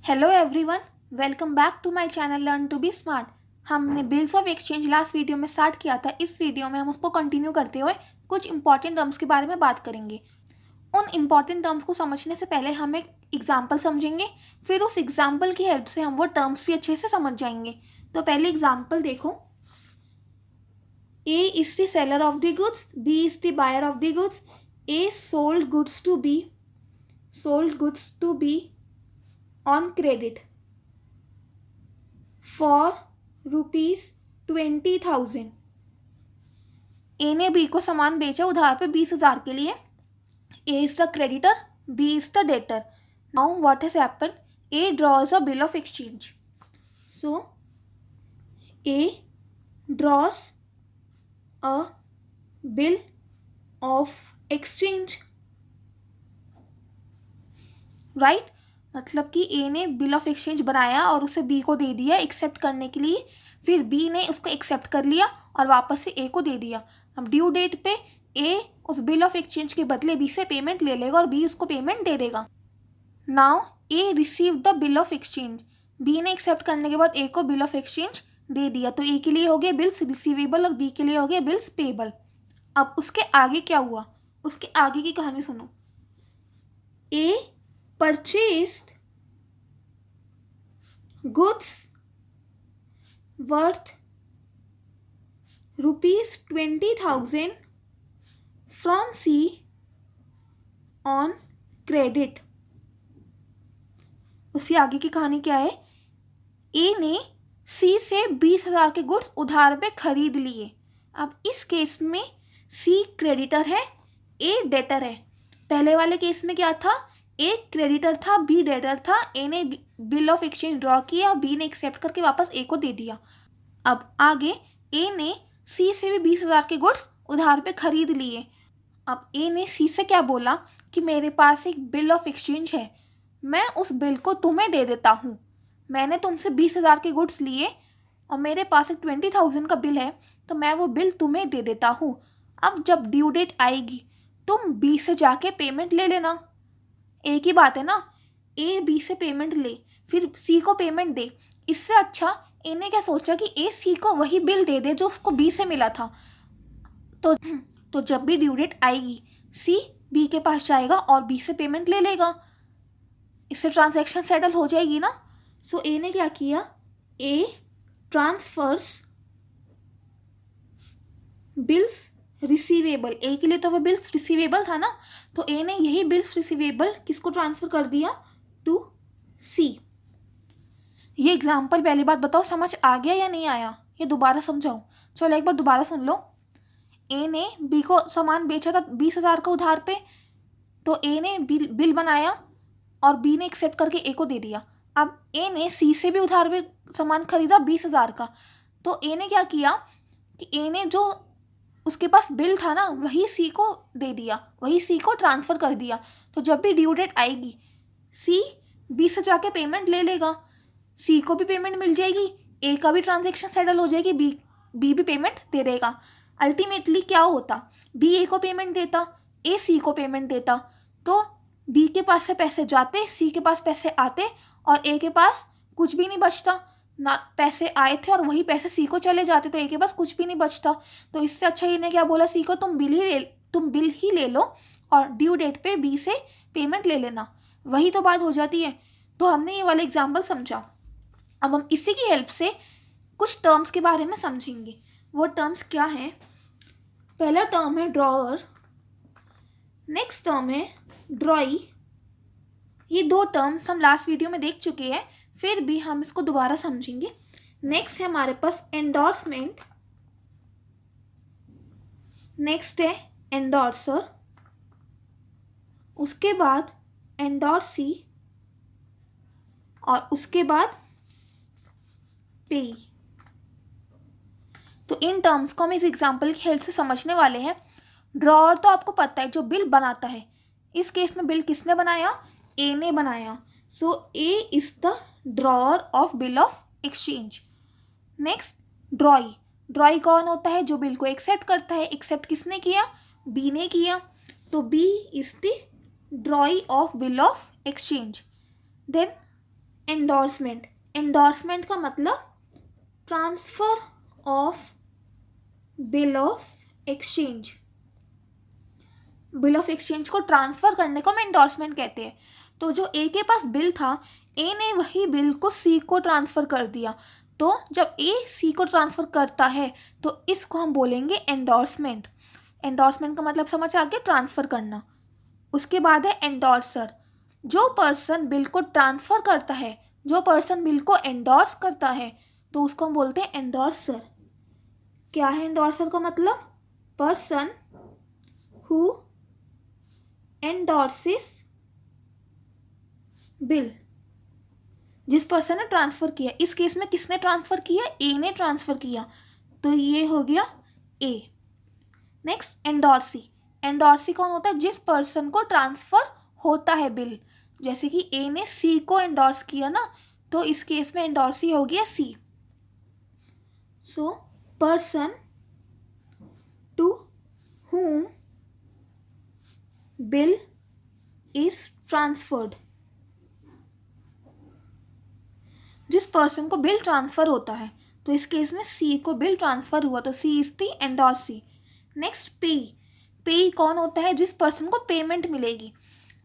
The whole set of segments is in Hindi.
Hello everyone, welcome back to my channel learn to be smart. हमने bills of exchange last video में स्टार्ट किया था। इस वीडियो में हम उसको कंटिन्यू करते हुए कुछ इंपॉर्टेंट टर्म्स के बारे में बात करेंगे। उन इंपॉर्टेंट टर्म्स को समझने से पहले हम एक एग्जाम्पल समझेंगे, फिर उस एग्जाम्पल की हेल्प से हम वो टर्म्स भी अच्छे से समझ जाएंगे। तो पहले एग्जाम्पल देखो। A is the seller of the goods, B is the buyer of the goods. A sold goods to B on credit for ₹20,000। ए ने बी को सामान बेचा उधार पे 20,000 के लिए। A is the creditor, B is the debtor. Now what has happen? A draws a bill of exchange. So A draws a bill of exchange, right. मतलब कि ए ने बिल ऑफ एक्सचेंज बनाया और उसे बी को दे दिया एक्सेप्ट करने के लिए। फिर बी ने उसको एक्सेप्ट कर लिया और वापस से ए को दे दिया। अब ड्यू डेट पे ए उस बिल ऑफ एक्सचेंज के बदले बी से पेमेंट ले लेगा और बी उसको पेमेंट दे देगा। Now A receive the bill of exchange. B ने एक्सेप्ट करने के बाद ए को बिल ऑफ एक्सचेंज दे दिया, तो ए के लिए हो गया बिल्स रिसीवेबल और बी के लिए हो गया बिल्स पेबल। अब उसके आगे क्या हुआ, उसके आगे की कहानी सुनो। ए purchased goods worth ₹20,000 from C on credit। उसके आगे की कहानी क्या है? ए ने सी से 20,000 के गुड्स उधार पे खरीद लिए। अब इस केस में सी क्रेडिटर है, ए डेटर है। पहले वाले केस में क्या था? ए क्रेडिटर था, बी डेटर था। ए ने बिल ऑफ एक्सचेंज ड्रॉ किया, बी ने एक्सेप्ट करके वापस ए को दे दिया। अब आगे ए ने सी से भी 20,000 के गुड्स उधार पे खरीद लिए। अब ए ने सी से क्या बोला कि मेरे पास एक बिल ऑफ एक्सचेंज है, मैं उस बिल को तुम्हें दे देता हूँ। मैंने तुमसे 20,000 के गुड्स लिए और मेरे पास एक 20,000 का बिल है, तो मैं वो बिल तुम्हें दे देता हूँ। अब जब ड्यू डेट आएगी तुम बी से जाके पेमेंट ले लेना। एक ही बात है ना, ए बी से पेमेंट ले फिर सी को पेमेंट दे। इससे अच्छा ए ने क्या सोचा कि ए सी को वही बिल दे दे जो उसको बी से मिला था। तो जब भी ड्यू डेट आएगी सी बी के पास जाएगा और बी से पेमेंट ले लेगा। इससे ट्रांजैक्शन सेटल हो जाएगी ना। सो ए ने क्या किया? ए ट्रांसफर्स बिल्स रिसीवेबल। ए के लिए तो वो बिल्स रिसीवेबल था ना, तो ए ने यही बिल्स रिसीवेबल किसको ट्रांसफर कर दिया? टू सी। ये एग्जाम्पल पहली बात बताओ समझ आ गया या नहीं आया? ये दोबारा समझाओ। चलो एक बार दोबारा सुन लो। ए ने बी को सामान बेचा था 20,000 का उधार पे, तो ए ने बिल बनाया और बी ने एक्सेप्ट करके ए को दे दिया। अब ए ने सी से भी उधार पे सामान खरीदा 20,000 का, तो ए ने क्या किया कि ए ने जो उसके पास बिल था ना वही सी को दे दिया, वही सी को ट्रांसफ़र कर दिया। तो जब भी ड्यू डेट आएगी सी बी से जाके पेमेंट ले लेगा, सी को भी पेमेंट मिल जाएगी, ए का भी ट्रांजैक्शन सेटल हो जाएगी, बी भी पेमेंट दे देगा। अल्टीमेटली क्या होता? बी ए को पेमेंट देता, ए सी को पेमेंट देता, तो बी के पास से पैसे जाते, सी के पास पैसे आते और ए के पास कुछ भी नहीं बचता ना। पैसे आए थे और वही पैसे सी को चले जाते, तो ए के पास कुछ भी नहीं बचता। तो इससे अच्छा इन्हें क्या बोला सी को, तुम बिल ही ले लो और ड्यू डेट पे बी से पेमेंट ले लेना। वही तो बात हो जाती है। तो हमने ये वाला एग्जाम्पल समझा। अब हम इसी की हेल्प से कुछ टर्म्स के बारे में समझेंगे। वो टर्म्स क्या है? पहला टर्म है ड्रॉअर, नेक्स्ट टर्म है ड्रॉई। ये दो टर्म्स हम लास्ट वीडियो में देख चुके हैं, फिर भी हम इसको दोबारा समझेंगे। नेक्स्ट है हमारे पास एंडोर्समेंट, नेक्स्ट है एंडोर्सर, उसके बाद एंडोर्सी और उसके बाद पेई। तो इन टर्म्स को हम इस एग्जाम्पल की हेल्प से समझने वाले हैं। ड्रॉअर तो आपको पता है, जो बिल बनाता है। इस केस में बिल किसने बनाया? ए ने बनाया। So A is the drawer of bill of exchange. Next drawee. Drawee कौन होता है? जो बिल को एक्सेप्ट करता है। एक्सेप्ट किसने किया? बी ने किया। तो B is the drawee of bill of exchange. Then endorsement, endorsement का मतलब transfer of bill of exchange, bill of exchange को ट्रांसफर करने को हम एंडोर्समेंट कहते हैं। तो जो ए के पास बिल था, ए ने वही बिल को सी को ट्रांसफर कर दिया, तो जब ए सी को ट्रांसफर करता है तो इसको हम बोलेंगे एंडोर्समेंट। एंडोर्समेंट का मतलब समझ आ गया, ट्रांसफर करना। उसके बाद है एंडोर्सर, जो पर्सन बिल को ट्रांसफर करता है, जो पर्सन बिल को एंडोर्स करता है, तो उसको हम बोलते हैं एंडोर्सर। क्या है एंडोर्सर का मतलब? पर्सन हु एंडोर्सेस बिल, जिस पर्सन ने ट्रांसफर किया। इस केस में किसने ट्रांसफर किया? ए ने ट्रांसफर किया, तो ये हो गया ए। नेक्स्ट एंडोर्सी, एंडोर्सी कौन होता है? जिस पर्सन को ट्रांसफर होता है बिल, जैसे कि ए ने सी को एंडोर्स किया ना, तो इस केस में एंडोर्सी हो गया C. So person to whom bill is transferred, जिस पर्सन को बिल ट्रांसफर होता है, तो इस केस में सी को बिल ट्रांसफर हुआ, तो सी इज दी एंडोर्सी। नेक्स्ट पे, पे कौन होता है? जिस पर्सन को पेमेंट मिलेगी।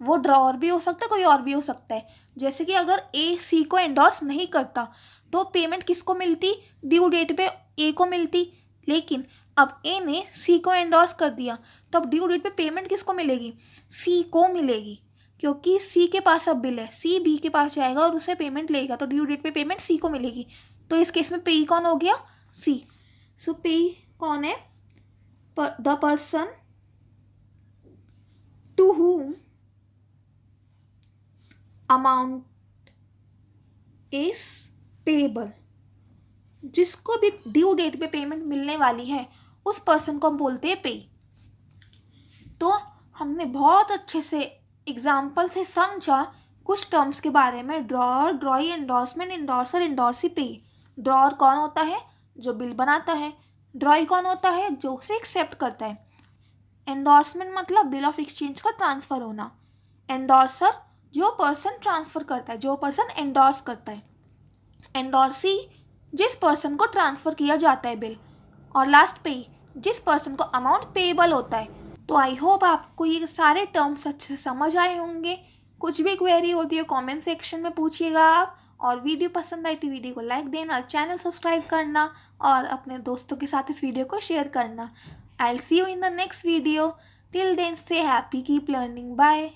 वो ड्रॉअर भी हो सकता है, कोई और भी हो सकता है। जैसे कि अगर ए सी को एंडोर्स नहीं करता तो पेमेंट किसको मिलती? ड्यू डेट पे ए को मिलती। लेकिन अब ए ने सी को एंडोर्स कर दिया, तो अब ड्यू डेट पे पेमेंट किसको मिलेगी? सी को मिलेगी, क्योंकि सी के पास अब बिल है, सी बी के पास जाएगा और उसे पेमेंट लेगा, तो ड्यू डेट पे पेमेंट सी को मिलेगी। तो इस केस में पेई कौन हो गया? सी। सो पेई कौन है? The person to whom amount is payable, जिसको भी ड्यू डेट पे पेमेंट मिलने वाली है, उस पर्सन को हम बोलते हैं पेई। तो हमने बहुत अच्छे से एग्जाम्पल से समझा कुछ टर्म्स के बारे में, ड्रॉअर, ड्रॉई, एंडोर्समेंट, एंडोर्सर, एंडोर्सी, पेई। ड्रॉअर कौन होता है? जो बिल बनाता है। ड्रॉई कौन होता है? जो उसे एक्सेप्ट करता है। एंडोर्समेंट मतलब बिल ऑफ एक्सचेंज का ट्रांसफर होना। एंडोर्सर जो पर्सन ट्रांसफर करता है, जो पर्सन एंडोर्स करता है। एंडोर्सी जिस पर्सन को ट्रांसफर किया जाता है बिल। और लास्ट पे जिस पर्सन को अमाउंट पेएबल होता है। तो आई होप आपको ये सारे टर्म्स अच्छे से समझ आए होंगे। कुछ भी क्वेरी होती है कमेंट सेक्शन में पूछिएगा आप। और वीडियो पसंद आई तो वीडियो को लाइक देना और चैनल सब्सक्राइब करना और अपने दोस्तों के साथ इस वीडियो को शेयर करना। I will see you in the next video. Till then stay happy, keep learning, bye.